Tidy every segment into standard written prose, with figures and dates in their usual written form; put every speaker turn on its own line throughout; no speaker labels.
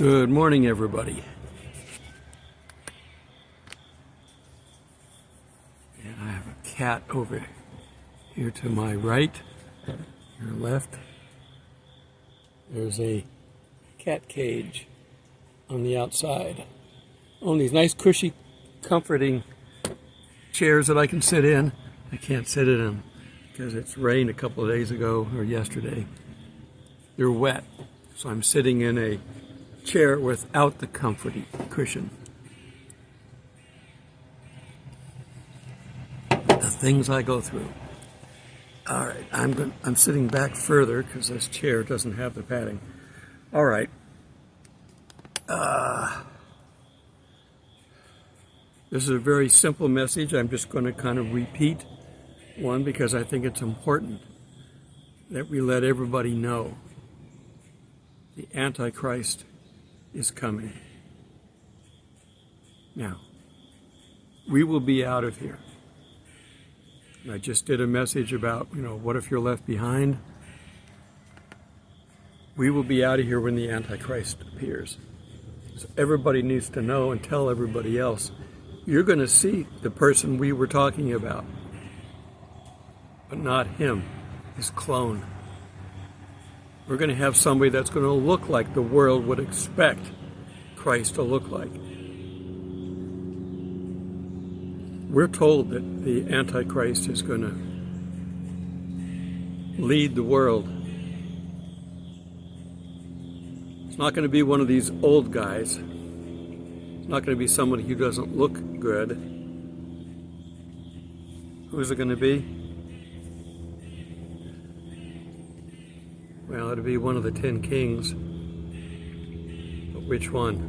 Good morning, everybody. And I have a cat over here to my right, your left. There's a cat cage on the outside. On these nice, cushy, comforting chairs that I can sit in. I can't sit in them because it's rained a couple of days ago or yesterday. They're wet, so I'm sitting in a chair without the comforting cushion. The things I go through. All right, I'm sitting back further because this chair doesn't have the padding. All right. This is a very simple message. I'm just going to kind of repeat one because I think it's important that we let everybody know the Antichrist is coming. Now, we will be out of here. I just did a message about, what if you're left behind? We will be out of here when the Antichrist appears. So everybody needs to know and tell everybody else, you're going to see the person we were talking about, but not him, his clone. We're going to have somebody that's going to look like the world would expect Christ to look like. We're told that the Antichrist is going to lead the world. It's not going to be one of these old guys. It's not going to be somebody who doesn't look good. Who's it going to be? Well, it'll be one of the 10 kings. But which one?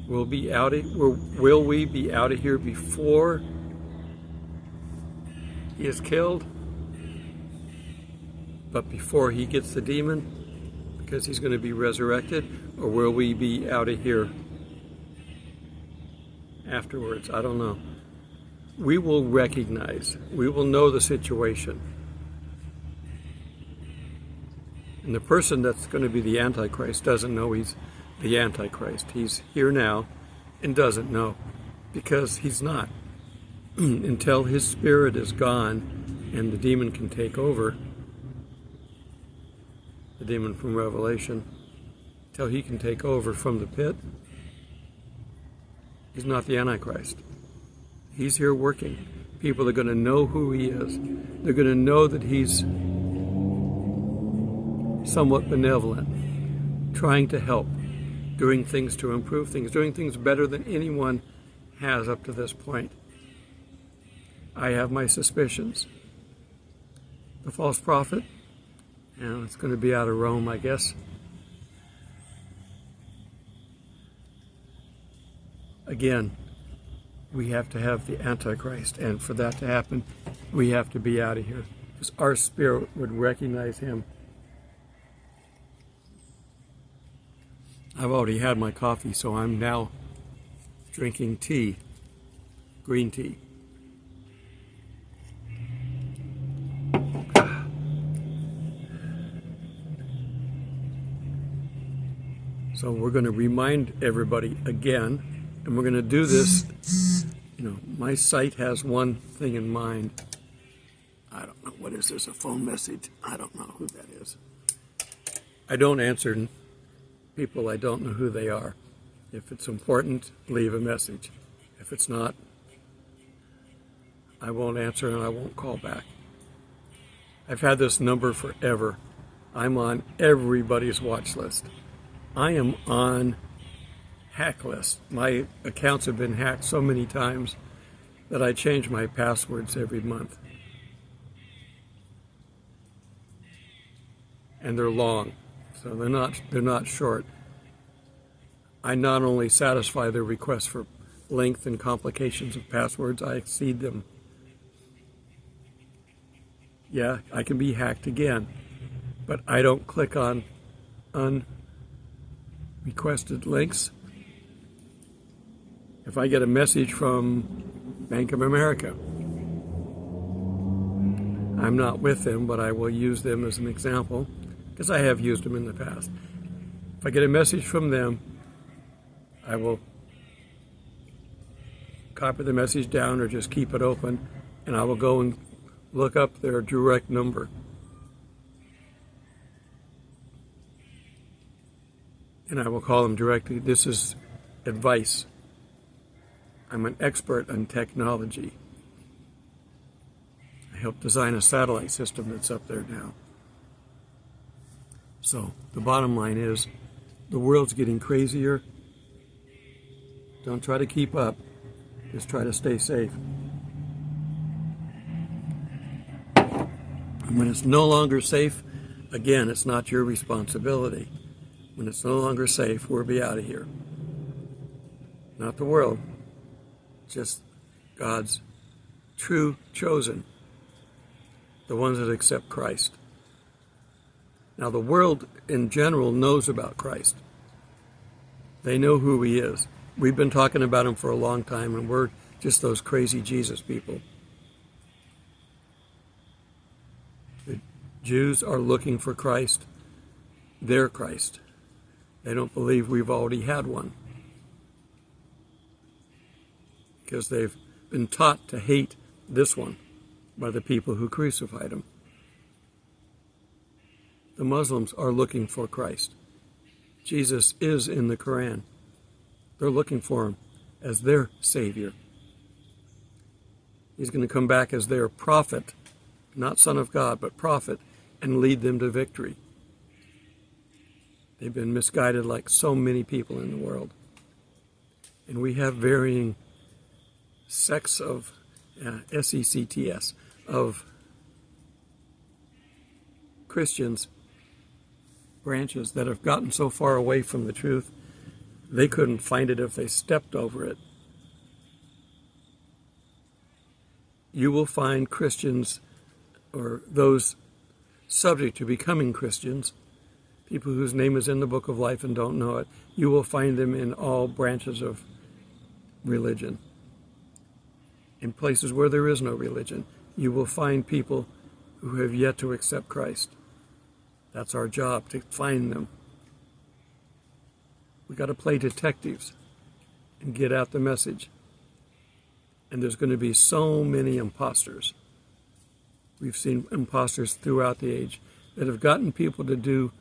Will we be out of here before he is killed? But before he gets the demon? Because he's going to be resurrected? Or will we be out of here afterwards? I don't know. We will recognize. We will know the situation. And the person that's going to be the Antichrist doesn't know he's the Antichrist. He's here now and doesn't know because he's not. Until his spirit is gone and the demon can take over, the demon from Revelation, until he can take over from the pit, he's not the Antichrist. He's here working. People are going to know who he is. They're going to know that he's somewhat benevolent, trying to help, doing things to improve things, doing things better than anyone has up to this point. I have my suspicions. The false prophet, it's going to be out of Rome, I guess. Again, we have to have the Antichrist, and for that to happen, we have to be out of here, because our spirit would recognize him. I've already had my coffee, so I'm now drinking tea, green tea. So we're going to remind everybody again, and we're going to do this, my site has one thing in mind. I don't know, what is this, a phone message? I don't know who that is. I don't answer people, I don't know who they are. If it's important, leave a message. If it's not, I won't answer and I won't call back. I've had this number forever. I'm on everybody's watch list. I am on hack list. My accounts have been hacked so many times that I change my passwords every month. And they're long. So they're not short. I not only satisfy their requests for length and complications of passwords, I exceed them. Yeah, I can be hacked again, but I don't click on unrequested links. If I get a message from Bank of America, I'm not with them, but I will use them as an example, because I have used them in the past. If I get a message from them, I will copy the message down or just keep it open, and I will go and look up their direct number. And I will call them directly. This is advice. I'm an expert on technology. I helped design a satellite system that's up there now. So the bottom line is, the world's getting crazier. Don't try to keep up. Just try to stay safe. And when it's no longer safe, again, it's not your responsibility. When it's no longer safe, we'll be out of here. Not the world, just God's true chosen, the ones that accept Christ. Now, the world in general knows about Christ. They know who he is. We've been talking about him for a long time, and we're just those crazy Jesus people. The Jews are looking for Christ, their Christ. They don't believe we've already had one, because they've been taught to hate this one by the people who crucified him. The Muslims are looking for Christ. Jesus is in the Quran. They're looking for him as their Savior. He's going to come back as their prophet, not Son of God, but prophet, and lead them to victory. They've been misguided like so many people in the world. And we have varying sects of, S-E-C-T-S, of Christians, branches that have gotten so far away from the truth, they couldn't find it if they stepped over it. You will find Christians, or those subject to becoming Christians, people whose name is in the book of life and don't know it, you will find them in all branches of religion. In places where there is no religion, you will find people who have yet to accept Christ. That's our job, to find them. We got to play detectives and get out the message. And there's going to be so many imposters. We've seen imposters throughout the age that have gotten people to do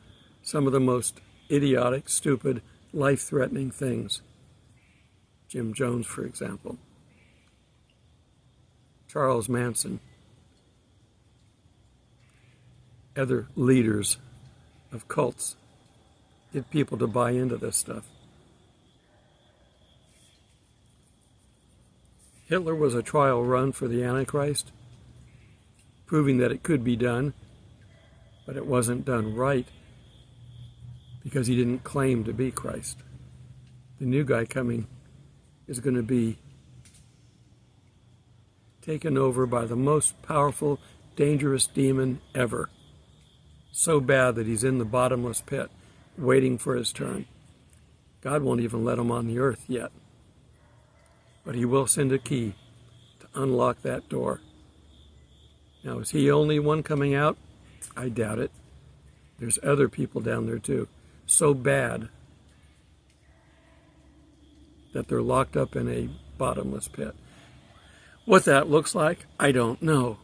some of the most idiotic, stupid, life-threatening things. Jim Jones, for example. Charles Manson. Other leaders of cults get people to buy into this stuff. Hitler was a trial run for the Antichrist, proving that it could be done, but it wasn't done right because he didn't claim to be Christ. The new guy coming is going to be taken over by the most powerful, dangerous demon ever. So bad that he's in the bottomless pit, waiting for his turn. God won't even let him on the earth yet. But he will send a key to unlock that door. Now, is he only one coming out? I doubt it. There's other people down there too. So bad that they're locked up in a bottomless pit. What that looks like, I don't know.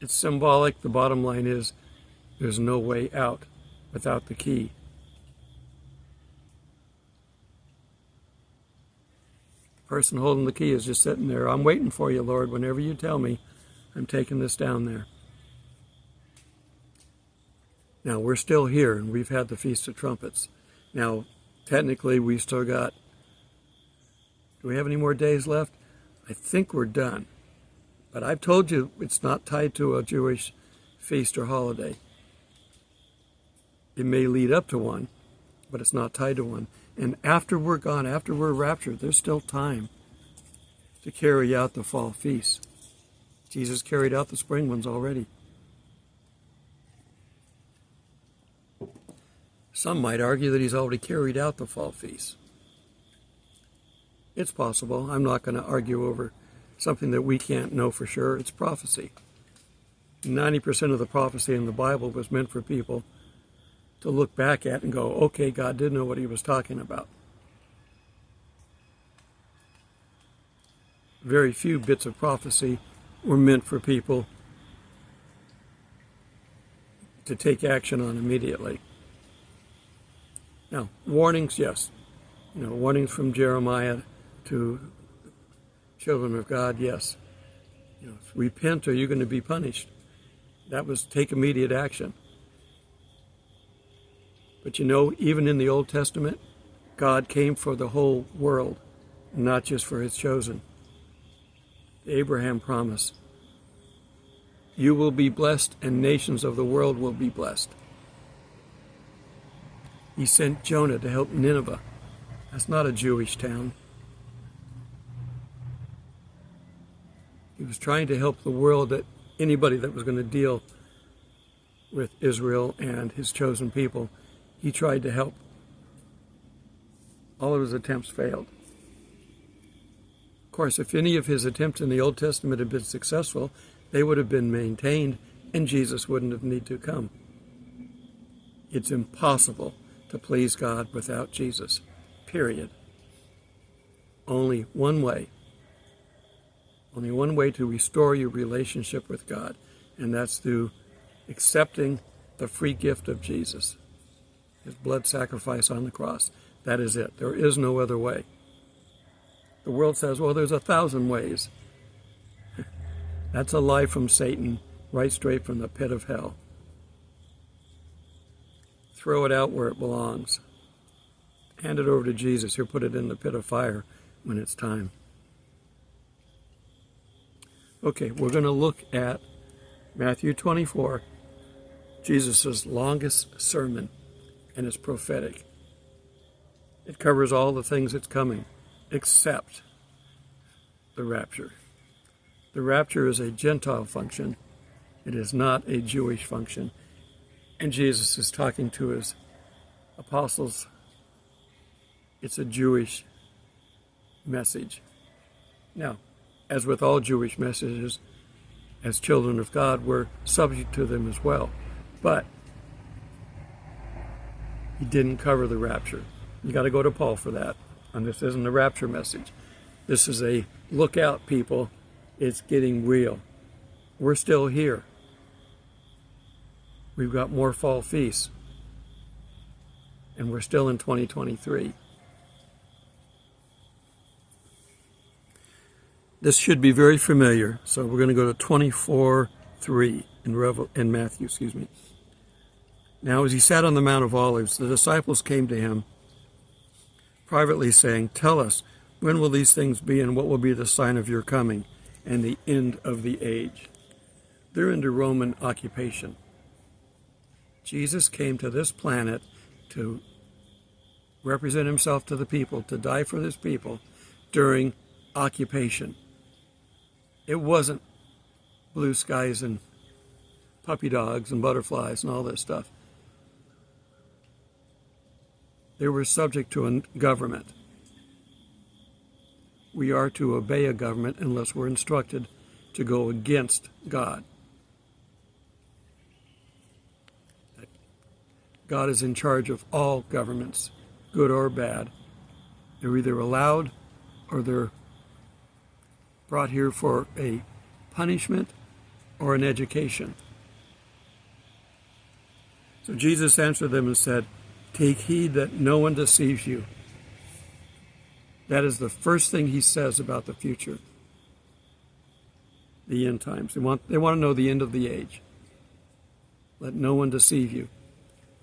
It's symbolic. The bottom line is there's no way out without the key. The person holding the key is just sitting there. I'm waiting for you, Lord. Whenever you tell me, I'm taking this down there. Now, we're still here, and we've had the Feast of Trumpets. Now, technically, we've still got, do we have any more days left? I think we're done. But I've told you it's not tied to a Jewish feast or holiday. It may lead up to one, but it's not tied to one. And after we're gone, after we're raptured, there's still time to carry out the fall feasts. Jesus carried out the spring ones already. Some might argue that he's already carried out the fall feasts. It's possible. I'm not going to argue over something that we can't know for sure. It's prophecy. 90% of the prophecy in the Bible was meant for people to look back at and go, okay, God did know what he was talking about. Very few bits of prophecy were meant for people to take action on immediately. Now, warnings, yes. Warnings from Jeremiah to children of God, yes. Repent or you're going to be punished. That was take immediate action. But even in the Old Testament, God came for the whole world, not just for his chosen. The Abraham promise. You will be blessed and nations of the world will be blessed. He sent Jonah to help Nineveh. That's not a Jewish town. He was trying to help the world, that anybody that was going to deal with Israel and his chosen people, he tried to help. All of his attempts failed. Of course, if any of his attempts in the Old Testament had been successful, they would have been maintained and Jesus wouldn't have needed to come. It's impossible to please God without Jesus, period. Only one way. Only one way to restore your relationship with God, and that's through accepting the free gift of Jesus, his blood sacrifice on the cross. That is it. There is no other way. The world says, well, there's 1,000 ways. That's a lie from Satan, right straight from the pit of hell. Throw it out where it belongs. Hand it over to Jesus. He'll put it in the pit of fire when it's time. Okay, we're going to look at Matthew 24, Jesus' longest sermon, and it's prophetic. It covers all the things that's coming, except the rapture. The rapture is a Gentile function. It is not a Jewish function. And Jesus is talking to his apostles. It's a Jewish message. Now, as with all Jewish messages, as children of God, we're subject to them as well. But he didn't cover the rapture. You got to go to Paul for that. And this isn't a rapture message. This is a look out, people. It's getting real. We're still here. We've got more fall feasts. And we're still in 2023. This should be very familiar. So we're going to go to 24:3 in Matthew, Now as he sat on the Mount of Olives, the disciples came to him privately saying, "Tell us, when will these things be, and what will be the sign of your coming and the end of the age?" They're under Roman occupation. Jesus came to this planet to represent himself to the people, to die for his people during occupation. It wasn't blue skies and puppy dogs and butterflies and all this stuff. They were subject to a government. We are to obey a government unless we're instructed to go against God. God is in charge of all governments, good or bad. They're either allowed or they're brought here for a punishment or an education. So Jesus answered them and said, "Take heed that no one deceives you." That is the first thing he says about the future, the end times. They want to know the end of the age. Let no one deceive you.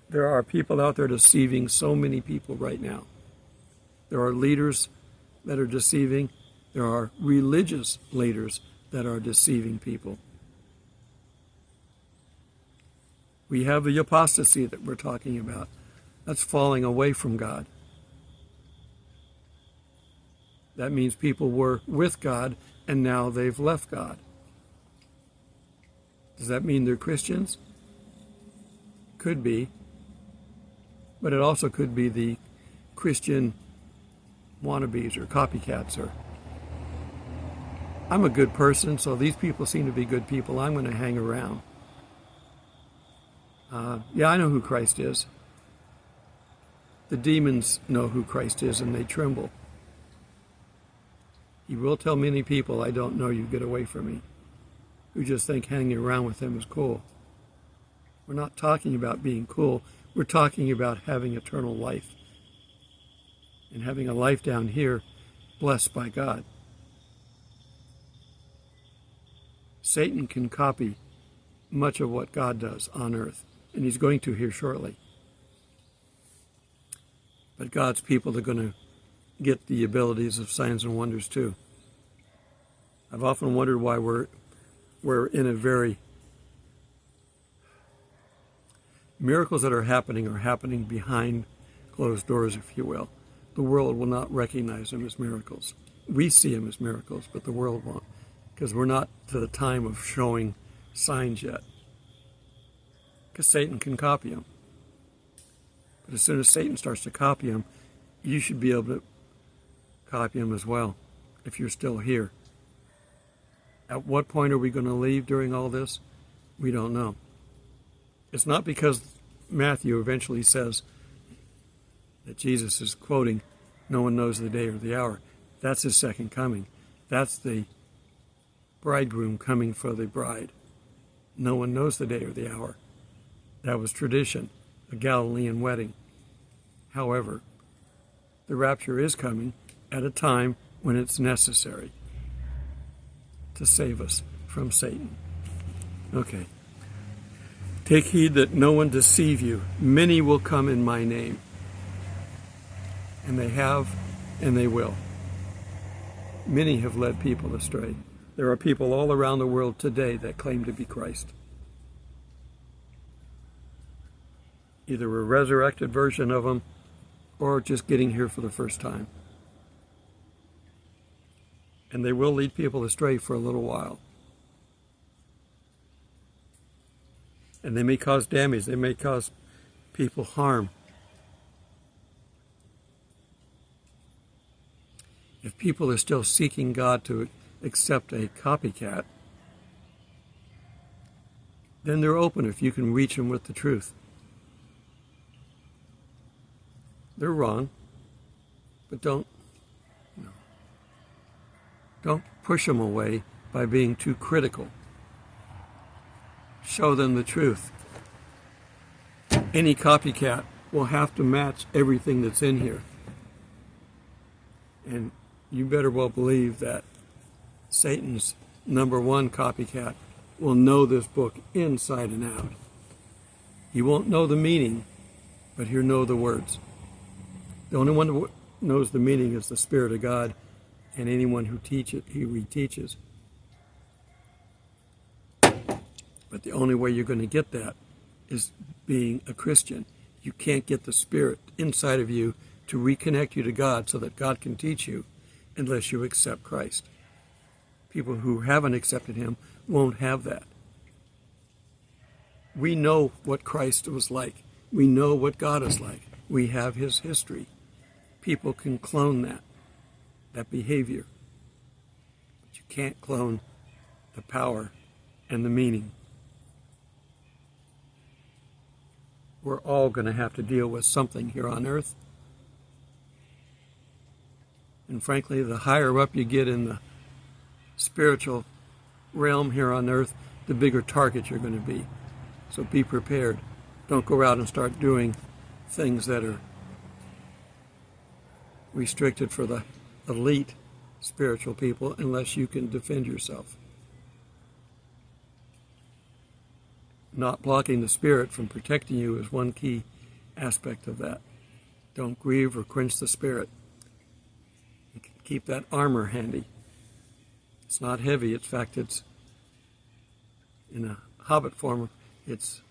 There are people out there deceiving so many people right now. There are leaders that are deceiving. There are religious leaders that are deceiving people. We have the apostasy that we're talking about. That's falling away from God. That means people were with God and now they've left God. Does that mean they're Christians? Could be. But it also could be the Christian wannabes or copycats. Or I'm a good person, so these people seem to be good people. I'm going to hang around. Yeah, I know who Christ is. The demons know who Christ is, and they tremble. He will tell many people, I don't know you, get away from me, who just think hanging around with him is cool. We're not talking about being cool. We're talking about having eternal life and having a life down here blessed by God. Satan can copy much of what God does on earth, and he's going to here shortly. But God's people are going to get the abilities of signs and wonders too. I've often wondered why we're in a very... Miracles that are happening behind closed doors, if you will. The world will not recognize them as miracles. We see them as miracles, but the world won't, because we're not to the time of showing signs yet. Because Satan can copy them. But as soon as Satan starts to copy them, you should be able to copy them as well, if you're still here. At what point are we going to leave during all this? We don't know. It's not because Matthew eventually says that Jesus is quoting, no one knows the day or the hour. That's his second coming. That's the bridegroom coming for the bride. No one knows the day or the hour. That was tradition, a Galilean wedding. However, the rapture is coming at a time when it's necessary to save us from Satan. Okay. Take heed that no one deceive you. Many will come in my name. And they have, and they will. Many have led people astray. There are people all around the world today that claim to be Christ. Either a resurrected version of them, or just getting here for the first time. And they will lead people astray for a little while. And they may cause damage. They may cause people harm. If people are still seeking God to accept a copycat, then they're open if you can reach them with the truth. They're wrong, but don't push them away by being too critical. Show them the truth. Any copycat will have to match everything that's in here. And you better well believe that Satan's #1 copycat will know this book inside and out. He won't know the meaning, but he'll know the words. The only one who knows the meaning is the Spirit of God, and anyone who reteaches. But the only way you're going to get that is being a Christian. You can't get the Spirit inside of you to reconnect you to God so that God can teach you unless you accept Christ. People who haven't accepted him won't have that. We know what Christ was like. We know what God is like. We have his history. People can clone that behavior. But you can't clone the power and the meaning. We're all going to have to deal with something here on earth. And frankly, the higher up you get in the spiritual realm here on earth, the bigger target you're going to be. So be prepared. Don't go out and start doing things that are restricted for the elite spiritual people unless you can defend yourself. Not blocking the Spirit from protecting you is one key aspect of that. Don't grieve or quench the Spirit. You can keep that armor handy. It's not heavy. In fact, it's in a hobbit form. It's,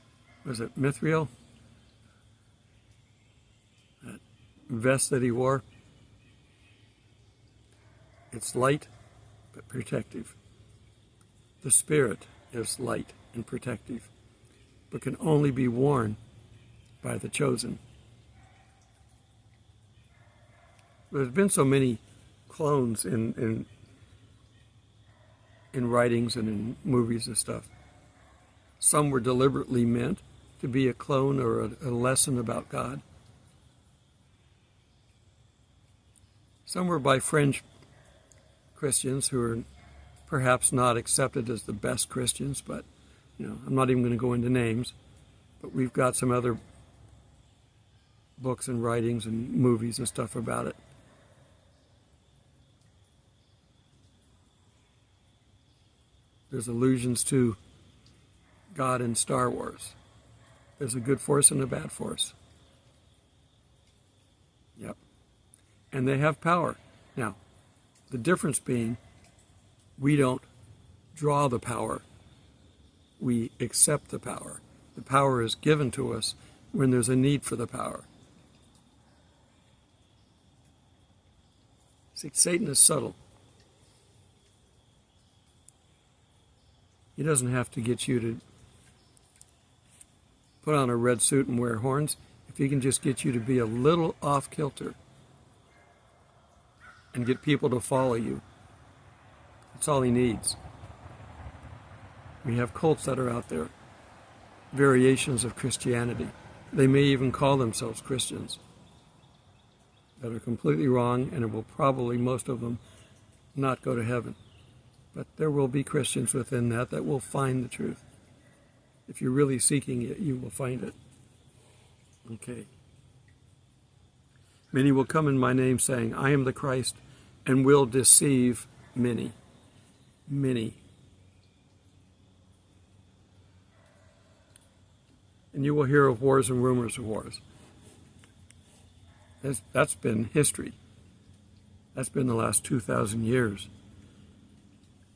was it mithril? That vest that he wore. It's light, but protective. The Spirit is light and protective, but can only be worn by the chosen. There's been so many clones in writings and in movies and stuff. Some were deliberately meant, to be a clone or a lesson about God. Some were by fringe Christians who are perhaps not accepted as the best Christians, but I'm not even going to go into names, but we've got some other books and writings and movies and stuff about it. There's allusions to God in Star Wars. There's a good force and a bad force. Yep. And they have power. Now, the difference being, we don't draw the power. We accept the power. The power is given to us when there's a need for the power. See, Satan is subtle. He doesn't have to get you to put on a red suit and wear horns. If he can just get you to be a little off kilter and get people to follow you, that's all he needs. We have cults that are out there, variations of Christianity. They may even call themselves Christians, that are completely wrong, and it will probably, most of them, not go to heaven. But there will be Christians within that will find the truth. If you're really seeking it, you will find it. Okay. Many will come in my name saying, I am the Christ, and will deceive many. Many. And you will hear of wars and rumors of wars. That's been history. That's been the last 2,000 years.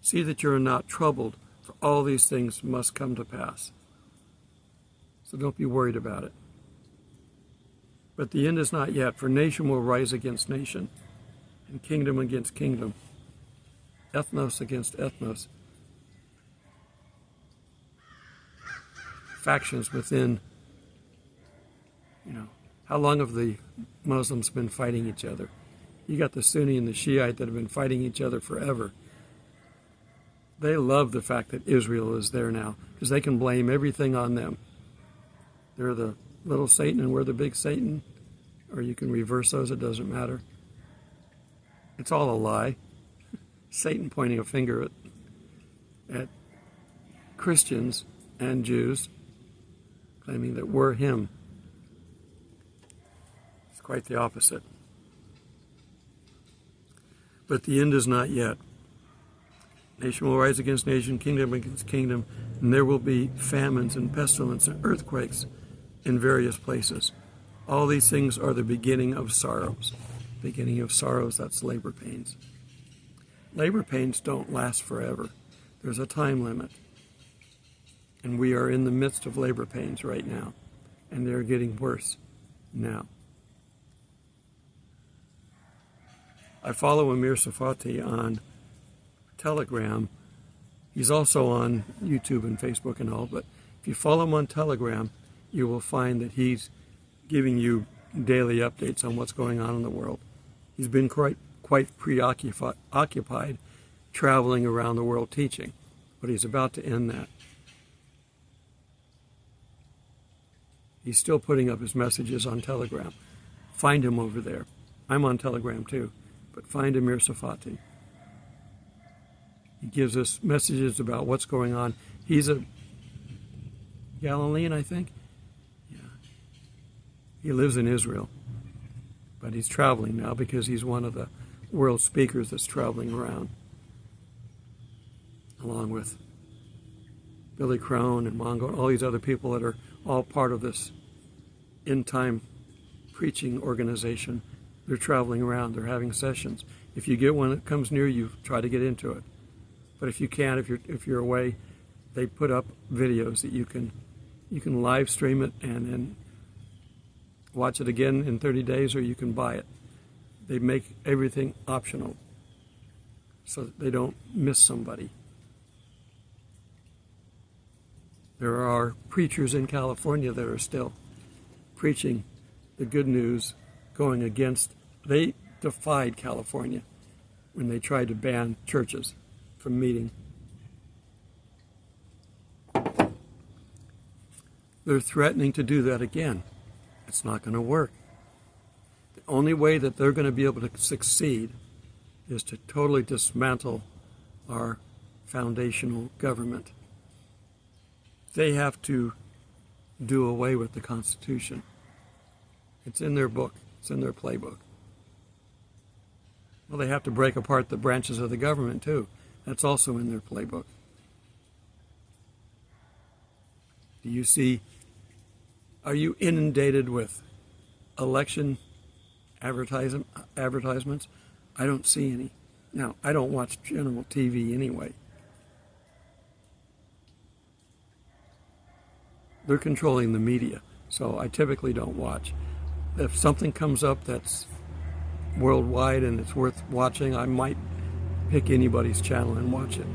See that you are not troubled, for all these things must come to pass. So don't be worried about it. But the end is not yet, for nation will rise against nation, and kingdom against kingdom, ethnos against ethnos, factions within. How long have the Muslims been fighting each other? You got the Sunni and the Shiite that have been fighting each other forever. They love the fact that Israel is there now, because they can blame everything on them. They're the little Satan and we're the big Satan, or you can reverse those, it doesn't matter. It's all a lie. Satan pointing a finger at Christians and Jews, claiming that we're him. It's quite the opposite. But the end is not yet. Nation will rise against nation, kingdom against kingdom, and there will be famines and pestilence and earthquakes in various places. All these things are the beginning of sorrows. Beginning of sorrows, that's labor pains. Labor pains don't last forever. There's a time limit. And we are in the midst of labor pains right now. And they're getting worse now. I follow Amir Safati on Telegram. He's also on YouTube and Facebook and all, but if you follow him on Telegram, you will find that he's giving you daily updates on what's going on in the world. He's been quite preoccupied traveling around the world teaching, but he's about to end that. He's still putting up his messages on Telegram. Find him over there. I'm on Telegram too, but find Amir Safati. He gives us messages about what's going on. He's a Galilean, I think. Yeah. He lives in Israel, but he's traveling now because he's one of the world speakers that's traveling around, along with Billy Crone and Mongo and all these other people that are all part of this end-time preaching organization. They're traveling around. They're having sessions. If you get one that comes near you, try to get into it. But if you can't, if you're away, they put up videos that you can live stream it and then watch it again in 30 days, or you can buy it. They make everything optional so that they don't miss somebody. There are preachers in California that are still preaching the good news, going against. They defied California when they tried to ban churches from meeting. They're threatening to do that again. It's not going to work. The only way that they're going to be able to succeed is to totally dismantle our foundational government. They have to do away with the Constitution. It's in their book. It's in their playbook. Well, they have to break apart the branches of the government, too. That's also in their playbook. Do you see, are you inundated with election advertisements? I don't see any. Now, I don't watch general TV anyway. They're controlling the media, so I typically don't watch. If something comes up that's worldwide and it's worth watching, I might pick anybody's channel and watch it.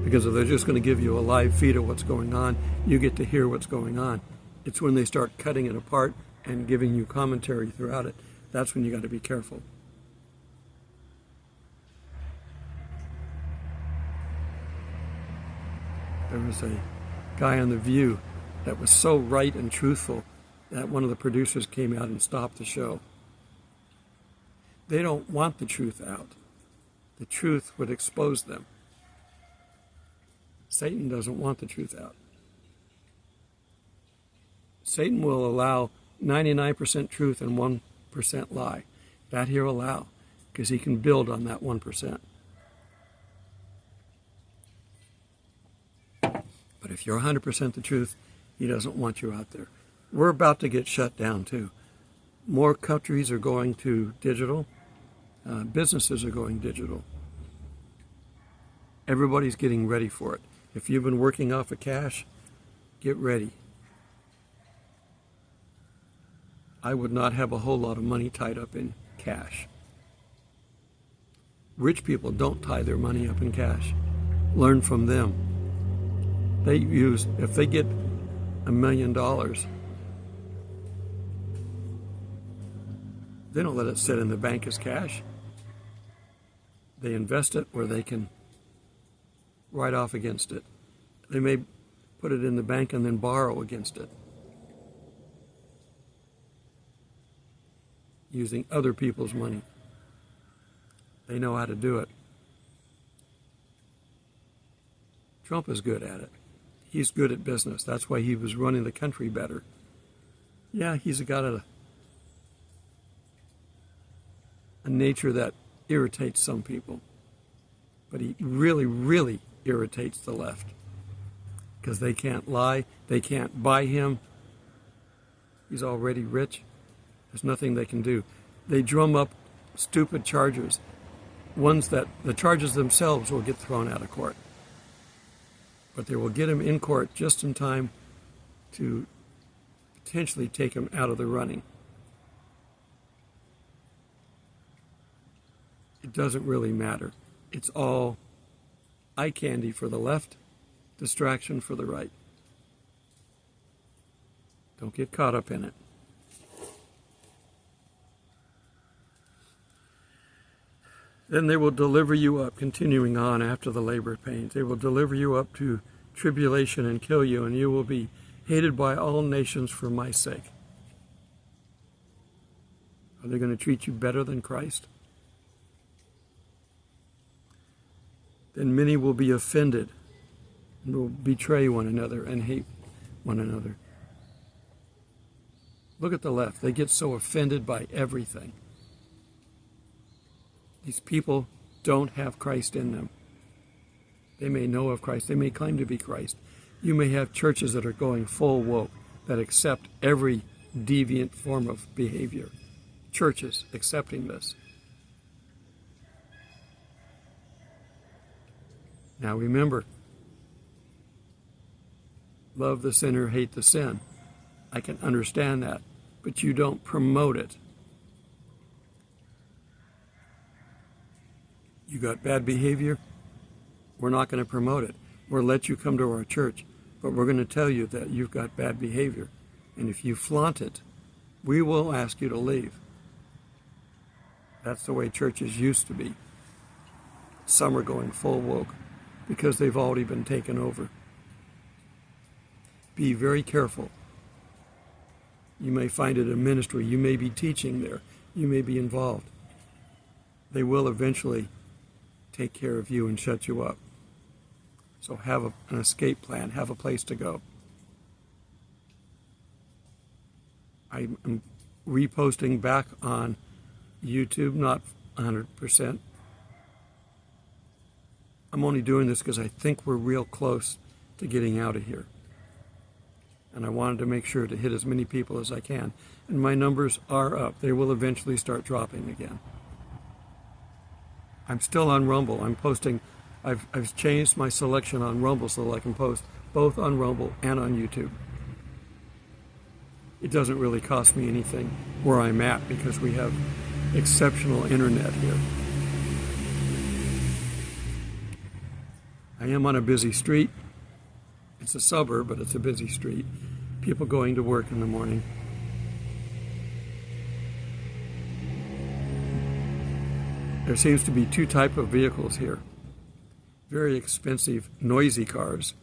Because if they're just going to give you a live feed of what's going on, you get to hear what's going on. It's when they start cutting it apart and giving you commentary throughout it, that's when you got to be careful. There was a guy on The View that was so right and truthful that one of the producers came out and stopped the show. They don't want the truth out. The truth would expose them. Satan doesn't want the truth out. Satan will allow 99% truth and 1% lie. That he'll allow, because he can build on that 1%. But if you're 100% the truth, he doesn't want you out there. We're about to get shut down, too. More countries are going to digital. Businesses are going digital. Everybody's getting ready for it. If you've been working off of cash, get ready. I would not have a whole lot of money tied up in cash. Rich people don't tie their money up in cash. Learn from them. If they get $1 million, they don't let it sit in the bank as cash. They invest it where they can write off against it. They may put it in the bank and then borrow against it, using other people's money. They know how to do it. Trump is good at it. He's good at business. That's why he was running the country better. Yeah, he's got a nature that irritates some people. But he really, really irritates the left. Because they can't lie. They can't buy him. He's already rich. There's nothing they can do. They drum up stupid charges. Ones that the charges themselves will get thrown out of court. But they will get him in court just in time to potentially take him out of the running. It doesn't really matter. It's all eye candy for the left, distraction for the right. Don't get caught up in it. Then they will deliver you up, continuing on after the labor pains. They will deliver you up to tribulation and kill you, and you will be hated by all nations for my sake. Are they going to treat you better than Christ? Then many will be offended and will betray one another and hate one another. Look at the left. They get so offended by everything. These people don't have Christ in them. They may know of Christ. They may claim to be Christ. You may have churches that are going full woke, that accept every deviant form of behavior. Churches accepting this. Now remember, love the sinner, hate the sin. I can understand that, but you don't promote it. You got bad behavior, we're not going to promote it. We'll let you come to our church, but we're going to tell you that you've got bad behavior. And if you flaunt it, we will ask you to leave. That's the way churches used to be. Some are going full woke because they've already been taken over. be very careful. You may find it a ministry. You may be teaching there. You may be involved. They will eventually take care of you and shut you up. So have an escape plan. Have a place to go. I'm reposting back on YouTube, not 100%. I'm only doing this because I think we're real close to getting out of here. And I wanted to make sure to hit as many people as I can. And my numbers are up. They will eventually start dropping again. I'm still on Rumble. I'm posting. I've changed my selection on Rumble so that I can post both on Rumble and on YouTube. It doesn't really cost me anything where I'm at because we have exceptional internet here. I am on a busy street. It's a suburb, but it's a busy street. People going to work in the morning. There seems to be two types of vehicles here. Very expensive, noisy cars.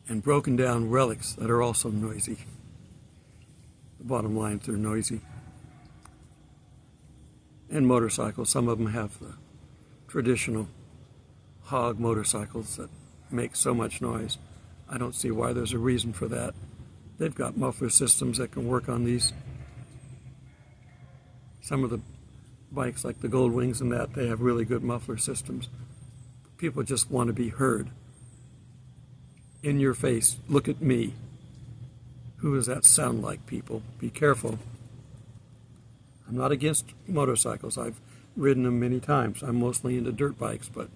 And broken down relics that are also noisy. The bottom line is they're noisy. And motorcycles. Some of them have the traditional hog motorcycles that make so much noise. I don't see why there's a reason for that. They've got muffler systems that can work on these. Some of the bikes like the Gold Wings and that, they have really good muffler systems. People just want to be heard. In your face, look at me. Who does that sound like, people? Be careful. I'm not against motorcycles. I've ridden them many times. I'm mostly into dirt bikes, but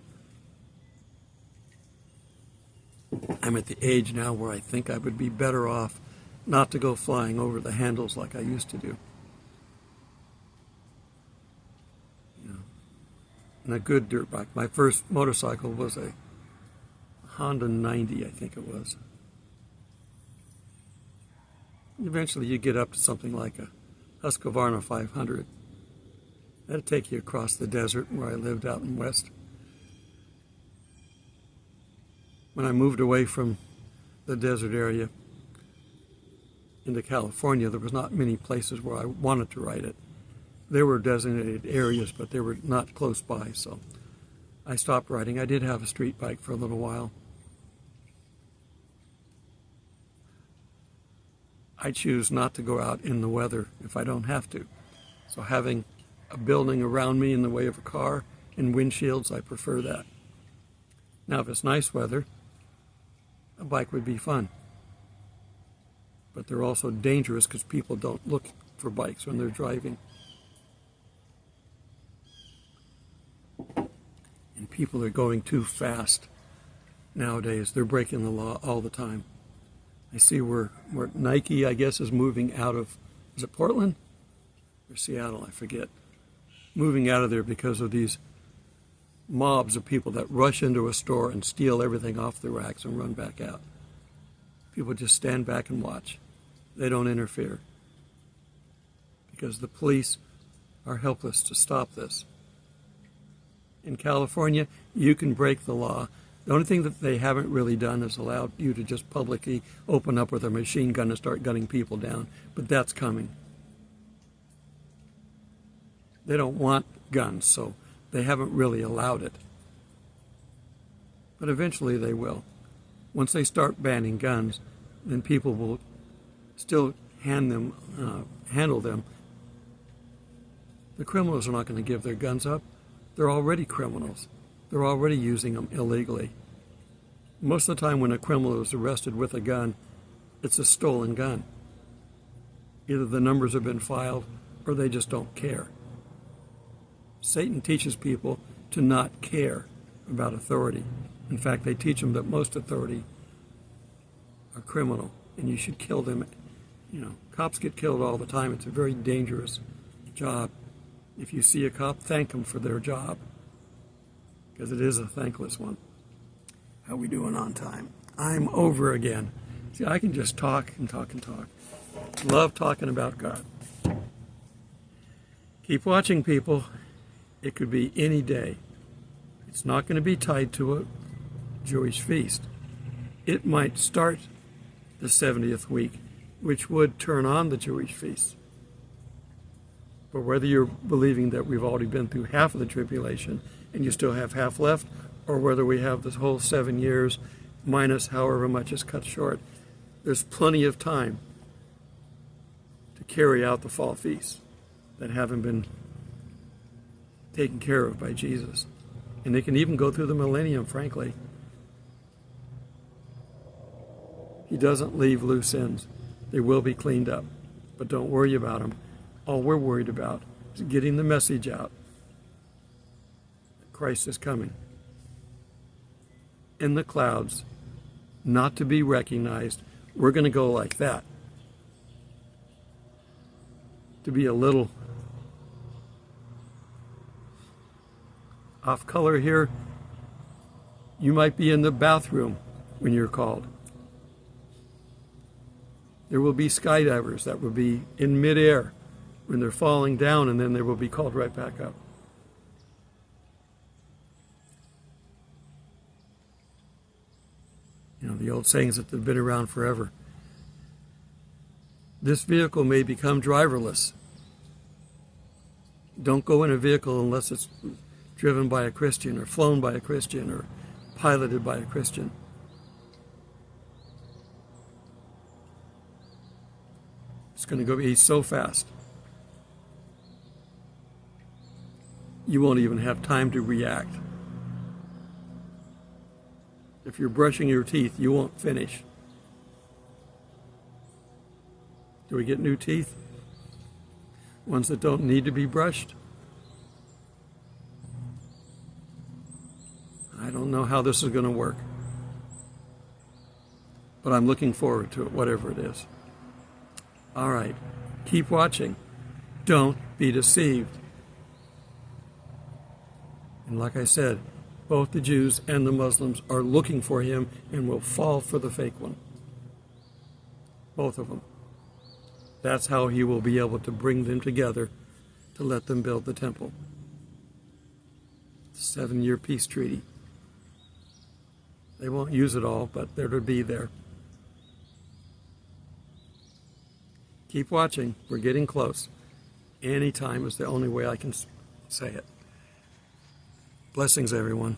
I'm at the age now where I think I would be better off not to go flying over the handles like I used to do. You know, and a good dirt bike. My first motorcycle was a Honda 90, I think it was. Eventually you get up to something like a Husqvarna 500. That'd take you across the desert where I lived out in West. When I moved away from the desert area into California, there was not many places where I wanted to ride it. There were designated areas, but they were not close by, so I stopped riding. I did have a street bike for a little while. I choose not to go out in the weather if I don't have to. So having a building around me in the way of a car and windshields, I prefer that. Now, if it's nice weather, a bike would be fun. But they're also dangerous because people don't look for bikes when they're driving. And people are going too fast nowadays. They're breaking the law all the time. I see where Nike, I guess, is moving out of, is it Portland or Seattle? I forget. Moving out of there because of these mobs of people that rush into a store and steal everything off the racks and run back out. People just stand back and watch. They don't interfere because the police are helpless to stop this. In California, you can break the law. The only thing that they haven't really done is allowed you to just publicly open up with a machine gun and start gunning people down. But that's coming. They don't want guns, so they haven't really allowed it. But eventually they will. Once they start banning guns, then people will still handle them. The criminals are not going to give their guns up. They're already criminals. They're already using them illegally. Most of the time when a criminal is arrested with a gun, it's a stolen gun. Either the numbers have been filed or they just don't care. Satan teaches people to not care about authority. In fact, they teach them that most authority are criminal and you should kill them. You know, cops get killed all the time. It's a very dangerous job. If you see a cop, thank them for their job, because it is a thankless one. How we doing on time? I'm over again. See, I can just talk and talk and talk. Love talking about God. Keep watching, people. It could be any day. It's not going to be tied to a Jewish feast. it might start the 70th week, which would turn on the Jewish feasts. But whether you're believing that we've already been through half of the tribulation and you still have half left, or whether we have this whole 7 years minus however much is cut short, there's plenty of time to carry out the fall feasts that haven't been taken care of by Jesus. And they can even go through the millennium, frankly. He doesn't leave loose ends. They will be cleaned up. But don't worry about them. All we're worried about is getting the message out that Christ is coming in the clouds, not to be recognized. We're going to go like that. To be a little off color here, you might be in the bathroom when you're called. There will be skydivers that will be in midair when they're falling down, and then they will be called right back up. You know, the old sayings that have been around forever. This vehicle may become driverless. Don't go in a vehicle unless it's driven by a Christian or flown by a Christian or piloted by a Christian. It's going to go be so fast. You won't even have time to react. If you're brushing your teeth, you won't finish. Do we get new teeth? Ones that don't need to be brushed? I don't know how this is going to work. But I'm looking forward to it, whatever it is. All right. Keep watching. Don't be deceived. And like I said, both the Jews and the Muslims are looking for him and will fall for the fake one. Both of them. That's how he will be able to bring them together to let them build the temple. 7-year peace treaty. They won't use it all, but they're to be there. Keep watching. We're getting close. Anytime is the only way I can say it. Blessings, everyone.